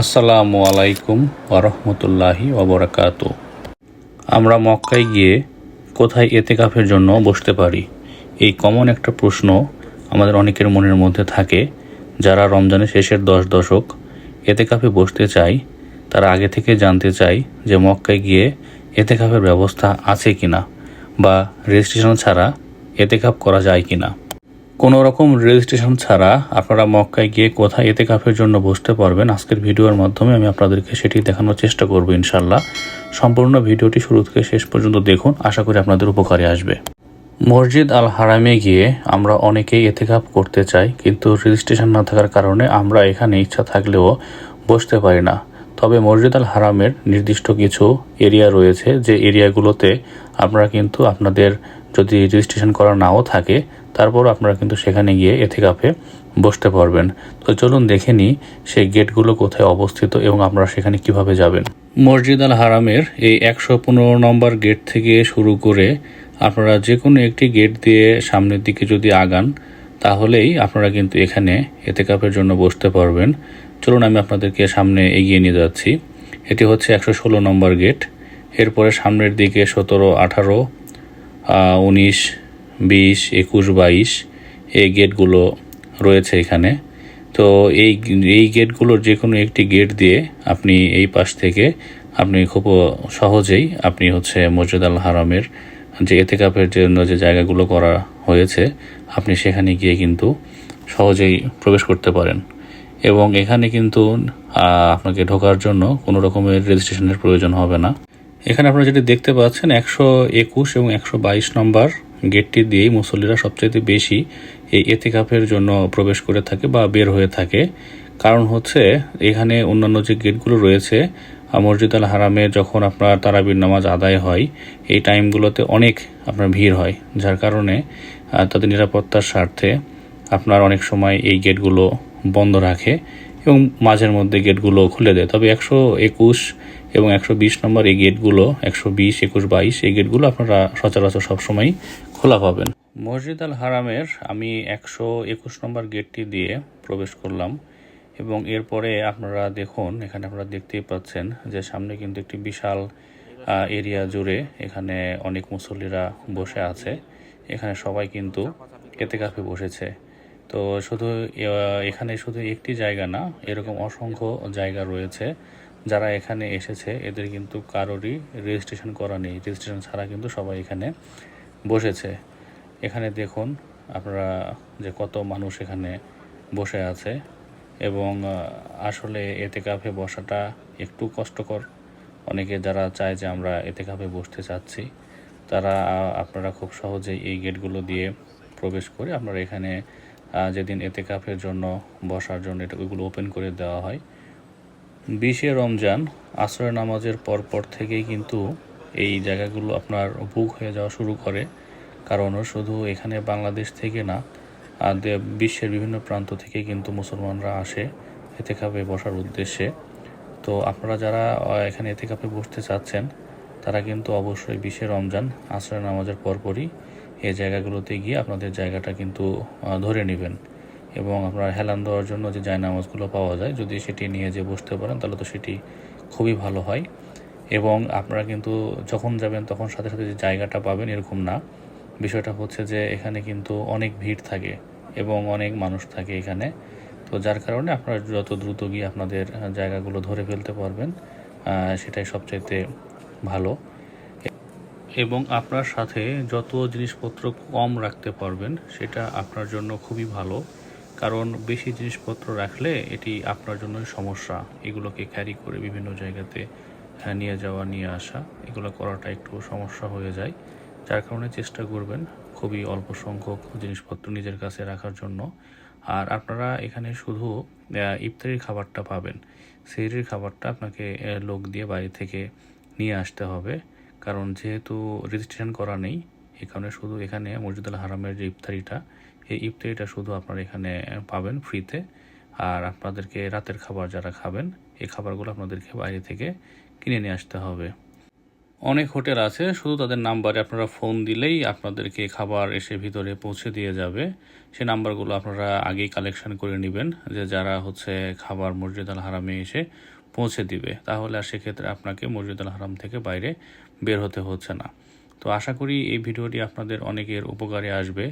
আসসালামু আলাইকুম ওরহমতুল্লাহি ওবরাকাতু। আমরা মক্কায় গিয়ে কোথায় এতেকাফের জন্য বসতে পারি? এই কমন একটা প্রশ্ন আমাদের অনেকের মনের মধ্যে থাকে। যারা রমজানের শেষের 10 দশক এতেকাফে বসতে চায় তারা আগে থেকে জানতে চায় যে মক্কায় গিয়ে এতেকাফের ব্যবস্থা আছে কিনা বা রেজিস্ট্রেশন ছাড়া এতেকাফ করা যায় কিনা। কোনো রকম রেজিস্ট্রেশন ছাড়া আপনারা মক্কায় গিয়ে কোথায় এতেকাফের জন্য বসতে পারবেন, আজকের ভিডিওর মাধ্যমে আমি আপনাদেরকে সেটি দেখানোর চেষ্টা করব ইনশাল্লাহ। সম্পূর্ণ ভিডিওটি শুরু থেকে শেষ পর্যন্ত দেখুন, আশা করি আপনাদের উপকারে আসবে। মসজিদ আল হারামে গিয়ে আমরা অনেকেই এতেকাফ করতে চাই, কিন্তু রেজিস্ট্রেশন না থাকার কারণে আমরা এখানে ইচ্ছা থাকলেও বসতে পারি না। তবে মসজিদ আল হারামের নির্দিষ্ট কিছু এরিয়া রয়েছে, যে এরিয়াগুলোতে আপনারা কিন্তু আপনাদের যদি রেজিস্ট্রেশন করা নাও থাকে তারপর আপনারা কিন্তু সেখানে গিয়ে এতেকাফে বসতে পারবেন। তো চলুন দেখে নিই সেই গেটগুলো কোথায় অবস্থিত এবং আপনারা সেখানে কিভাবে যাবেন। মসজিদ আল হারামের এই 115 নম্বর গেট থেকে শুরু করে আপনারা যে কোনো একটি গেট দিয়ে সামনের দিকে যদি আগান তাহলেই আপনারা কিন্তু এখানে এতেকাফের জন্য বসতে পারবেন। চলুন আমি আপনাদেরকে সামনে এগিয়ে নিয়ে যাচ্ছি। এটি হচ্ছে 116 নম্বর গেট। এরপরে সামনের দিকে 17, 18, 19, 20, 21, 22 এই গেটগুলো রয়েছে এখানে। তো এই গেটগুলোর যে কোনো একটি গেট দিয়ে আপনি এই পাশ থেকে আপনি খুব সহজেই আপনি হচ্ছে মসজিদ আল হারামের যে এতেকাফের জন্য যে জায়গাগুলো করা হয়েছে আপনি সেখানে গিয়ে কিন্তু সহজেই প্রবেশ করতে পারেন। এবং এখানে কিন্তু আপনাকে ঢোকার জন্য কোনো রকমের রেজিস্ট্রেশনের প্রয়োজন হবে না। এখানে আপনারা যেটি দেখতে পাচ্ছেন 121 এবং 122 নম্বর গেটটি দিয়েই মুসল্লিরা সবচেয়ে বেশি এই এতেকাফের জন্য প্রবেশ করে থাকে বা বের হয়ে থাকে। কারণ হচ্ছে এখানে অন্যান্য যে গেটগুলো রয়েছে মসজিদ আল হারামে যখন আপনার তারাবির নামাজ আদায় হয় এই টাইমগুলোতে অনেক আপনার ভিড় হয়, যার কারণে তাদের নিরাপত্তার স্বার্থে আপনার অনেক সময় এই গেটগুলো বন্ধ রাখে এবং মাঝের মধ্যে গেটগুলো খুলে দেয়। তবে 121 এবং 120 নম্বর এই গেটগুলো 120, 21, 22 এই গেটগুলো আপনারা সচরাচর সবসময় খোলা পাবেন। মসজিদ আল হারামের আমি 121 নম্বর গেটটি দিয়ে প্রবেশ করলাম এবং এরপরে আপনারা দেখুন, এখানে আপনারা দেখতেই পাচ্ছেন যে সামনে কিন্তু একটি বিশাল এরিয়া জুড়ে এখানে অনেক মুসল্লিরা বসে আছে। এখানে সবাই কিন্তু এতেকাফে বসেছে। তো শুধু এখানে শুধু একটি জায়গা না, এরকম অসংখ্য জায়গা রয়েছে। যারা এখানে এসেছে এদের কিন্তু কারোরই রেজিস্ট্রেশন করা নেই, রেজিস্ট্রেশন ছাড়া কিন্তু সবাই এখানে বসেছে। এখানে দেখুন আপনারা যে কত মানুষ এখানে বসে আছে এবং আসলে এতেকাফে বসাটা একটু কষ্টকর। অনেকে যারা চায় যে আমরা এতেকাফে বসতে চাচ্ছি তারা আপনারা খুব সহজেই এই গেটগুলো দিয়ে প্রবেশ করে আপনারা এখানে যেদিন এতেকাফের জন্য বসার জন্য ওইগুলো ওপেন করে দেওয়া হয়। 20শে রমজান আসরের নামাজের পর থেকেই কিন্তু এই জায়গাগুলো আপনার বুক হয়ে যাওয়া শুরু করে। কারণ শুধু এখানে বাংলাদেশ থেকে না, বিশ্বের বিভিন্ন প্রান্ত থেকে কিন্তু মুসলমানরা আসে এতেকাফে বসার উদ্দেশ্যে। তো আপনারা যারা এখানে এতেকাফে বসতে চাচ্ছেন তারা কিন্তু অবশ্যই 20শে রমজান আসরের নামাজের পরপরই এই জায়গাগুলোতে গিয়ে আপনাদের জায়গাটা কিন্তু ধরে নেবেন এবং আপনার হেলান দেওয়ার জন্য যে জায়নামাজগুলো পাওয়া যায় যদি সেটি নিয়ে যে বসতে পারেন তাহলে তো সেটি খুবই ভালো হয়। এবং আপনারা কিন্তু যখন যাবেন তখন সাথে সাথে যে জায়গাটা পাবেন এরকম না। বিষয়টা হচ্ছে যে এখানে কিন্তু অনেক ভিড় থাকে এবং অনেক মানুষ থাকে এখানে। তো যার কারণে আপনারা যত দ্রুত গিয়ে আপনাদের জায়গাগুলো ধরে ফেলতে পারবেন সেটাই সবচাইতে ভালো। এবং আপনার সাথে যত জিনিসপত্র কম রাখতে পারবেন সেটা আপনার জন্য খুবই ভালো। কারণ বেশি জিনিসপত্র রাখলে এটি আপনার জন্য সমস্যা। এগুলোকে ক্যারি করে বিভিন্ন জায়গাতে নিয়ে যাওয়া নিয়ে আসা এগুলো করাটা একটু সমস্যা হয়ে যায়। যার কারণে চেষ্টা করবেন খুবই অল্প সংখ্যক জিনিসপত্র নিজের কাছে রাখার জন্য। আর আপনারা এখানে শুধু ইফতারির খাবারটা পাবেন, সেহরির খাবারটা আপনাকে লোক দিয়ে বাইরে থেকে নিয়ে আসতে হবে। কারণ যেহেতু রেজিস্ট্রেশন করা নেই এই কারণে শুধু এখানে মসজিদ আল হারামের যে ইফতারিটা এই ইফতারিটা শুধু আপনারা এখানে পাবেন ফ্রিতে। আর আপনাদেরকে রাতের খাবার যারা খাবেন এই খাবারগুলো আপনাদেরকে বাইরে থেকে কিনে নিয়ে আসতে হবে। অনেক হোটেল আছে, শুধু তাদের নাম্বারে আপনারা ফোন দিলেই আপনাদেরকে খাবার এসে ভিতরে পৌঁছে দিয়ে যাবে। সেই নাম্বারগুলো আপনারা আগেই কালেকশন করে নেবেন, যে যারা হচ্ছে খাবার মসজিদ আল হারামে এসে পৌঁছে দিবে, তাহলে আর সেক্ষেত্রে আপনাকে মসজিদ আল হারাম থেকে বাইরে বের হতে হচ্ছে না। তো আশা করি এই ভিডিওটি আপনাদের অনেকের উপকারে আসবে,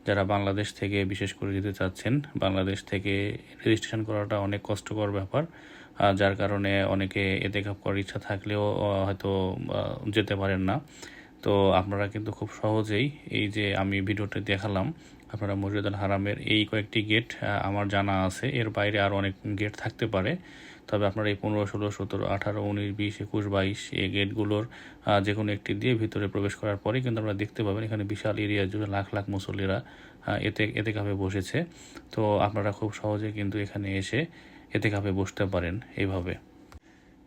যারা বাংলাদেশ থেকে বিশেষ করে যেতে চাচ্ছেন। বাংলাদেশ থেকে রেজিস্ট্রেশন করাটা অনেক কষ্টকর ব্যাপার, যার কারণে অনেকে এতেকাফ করার ইচ্ছা থাকলেও হয়তো যেতে পারেন না। তো আপনারা কিন্তু খুব সহজেই এই যে আমি ভিডিওতে দেখালাম, আপনারা মসজিদ আল হারামের এই কয়েকটি গেট আমার জানা আছে, এর বাইরে আরও অনেক গেট থাকতে পারে। তবে আপনারা এই 15, 16, 17, 18, 19, 20, 21, 22 এই গেটগুলোর যে কোনো একটি দিয়ে ভিতরে প্রবেশ করার পরেই কিন্তু আপনারা দেখতে পাবেন এখানে বিশাল এরিয়া জুড়ে লাখ লাখ মুসল্লিরা এতেকাফে বসেছে। তো আপনারা খুব সহজে কিন্তু এখানে এসে এতেকাফে বসতে পারেন এইভাবে।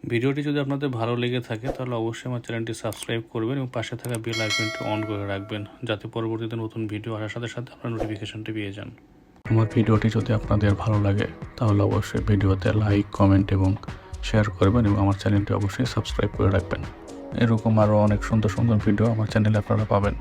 ভিডিওটি যদি আপনাদের ভালো লেগে থাকে তাহলে অবশ্যই আমার চ্যানেলটি সাবস্ক্রাইব করবেন এবং পাশে থাকা বেল আইকনটি অন করে রাখবেন, যাতে পরবর্তীতে নতুন ভিডিও আসার সাথে সাথে আপনার নোটিফিকেশনটি পেয়ে যান। আমার ভিডিওটি যদি আপনাদের ভালো লাগে তাহলে অবশ্যই ভিডিওতে লাইক, কমেন্ট এবং শেয়ার করবেন এবং আমার চ্যানেলটি অবশ্যই সাবস্ক্রাইব করে রাখবেন। এরকম আরও অনেক সুন্দর সুন্দর ভিডিও আমার চ্যানেলে আপনারা পাবেন।